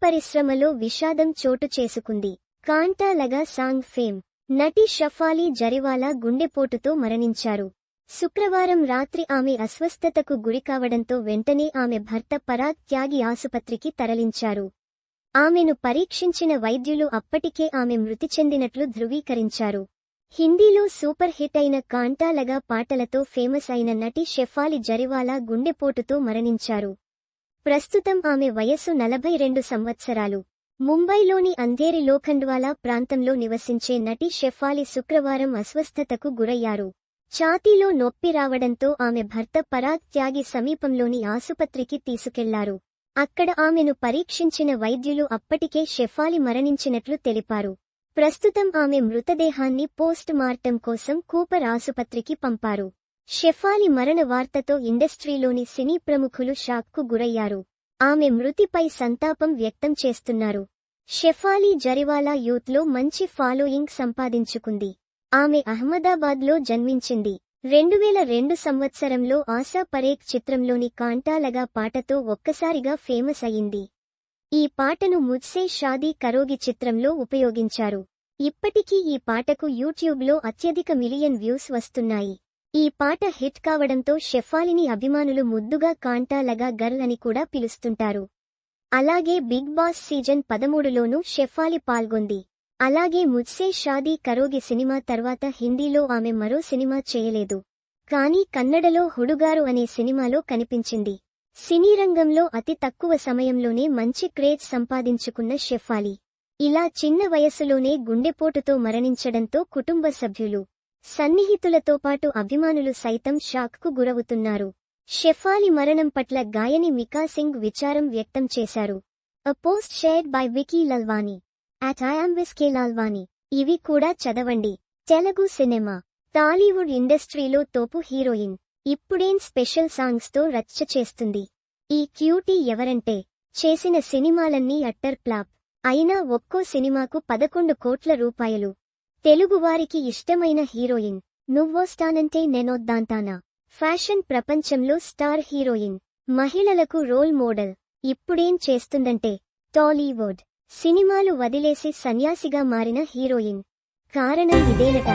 పరిశ్రమలో విషాదం చోటు చేసుకుంది. కాంటా లగా సాంగ్ ఫేమ్ నటి షఫాలీ జరివాలా గుండెపోటుతో మరణించారు. శుక్రవారం రాత్రి ఆమె అస్వస్థతకు గురికావడంతో వెంటనే ఆమె భర్త పరాగ్ త్యాగి ఆసుపత్రికి తరలించారు. ఆమెను పరీక్షించిన వైద్యులు అప్పటికే ఆమె మృతి చెందినట్లు ధృవీకరించారు. హిందీలో సూపర్ హిట్ అయిన కాంటా లగా పాటలతో ఫేమస్ అయిన నటి షెఫాలి జరివాలా గుండెపోటుతో మరణించారు. ప్రస్తుతం ఆమె వయస్సు 42 సంవత్సరాలు. ముంబైలోని అంధేరి లోఖండ్వాలా ప్రాంతంలో నివసించే నటి షెఫాలి శుక్రవారం అస్వస్థతకు గురయ్యారు. ఛాతీలో నొప్పి రావడంతో ఆమె భర్త పరాగ్ త్యాగి సమీపంలోని ఆసుపత్రికి తీసుకెళ్లారు. అక్కడ ఆమెను పరీక్షించిన వైద్యులు అప్పటికే షెఫాలి మరణించినట్లు తెలిపారు. ప్రస్తుతం ఆమె మృతదేహాన్ని పోస్ట్ మార్టం కోసం కూపర్ ఆసుపత్రికి పంపారు. షెఫాలి మరణ వార్తతో ఇండస్ట్రీలోని సినీ ప్రముఖులు షాక్కు గురయ్యారు. ఆమె మృతిపై సంతాపం వ్యక్తం చేస్తున్నారు. షెఫాలి జరివాలా యూత్లో మంచి ఫాలోయింగ్ సంపాదించుకుంది. ఆమె అహ్మదాబాద్లో జన్మించింది. 2002 సంవత్సరంలో ఆశా పరేఖ్ చిత్రంలోని కాంటా లగా పాటతో ఒక్కసారిగా ఫేమస్ అయింది. ఈ పాటను ముజ్సే షాదీ కరోగి చిత్రంలో ఉపయోగించారు. ఇప్పటికీ ఈ పాటకు యూట్యూబ్లో అత్యధిక మిలియన్ వ్యూస్ వస్తున్నాయి. ఈ పాట హిట్ కావడంతో షెఫాలిని అభిమానులు ముద్దుగా కాంటా లగా గర్ల్ అని కూడా పిలుస్తుంటారు. అలాగే బిగ్ బాస్ సీజన్ 13లోనూ షెఫాలి పాల్గొంది. అలాగే ముజ్సే షాదీ కరోగి సినిమా తర్వాత హిందీలో ఆమె మరో సినిమా చేయలేదు. కానీ కన్నడలో హుడుగారు అనే సినిమాలో కనిపించింది. సినీ రంగంలో అతి తక్కువ సమయంలోనే మంచి క్రేజ్ సంపాదించుకున్న షెఫాలి ఇలా చిన్న వయస్సులోనే గుండెపోటుతో మరణించడంతో కుటుంబ సభ్యులు, సన్నిహితులతో పాటు అభిమానులు సైతం షాక్కు గురవుతున్నారు. షెఫాలి మరణం పట్ల గాయని మికా సింగ్ విచారం వ్యక్తం చేశారు. A post shared by Vicky Lalwani @IamVisKLalwani. ఇవి కూడా చదవండి. తెలుగు సినిమా, టాలీవుడ్ ఇండస్ట్రీలో తోపు హీరోయిన్ ఇప్పుడేం స్పెషల్ సాంగ్స్తో రచ్చ చేస్తుంది. ఈ క్యూటీ ఎవరంటే చేసిన సినిమాలన్నీ అట్టర్ ఫ్లాప్. అయినా ఒక్కో సినిమాకు 11 కోట్ల రూపాయలు. తెలుగువారికి ఇష్టమైన హీరోయిన్. నువ్వొస్తానంటే నేనొద్దాంటానా. ఫ్యాషన్ ప్రపంచంలో స్టార్ హీరోయిన్. మహిళలకు రోల్ మోడల్. ఇప్పుడేం చేస్తుందంటే టాలీవుడ్ సినిమాలు వదిలేసి సన్యాసిగా మారిన హీరోయిన్. కారణం ఇదేనట.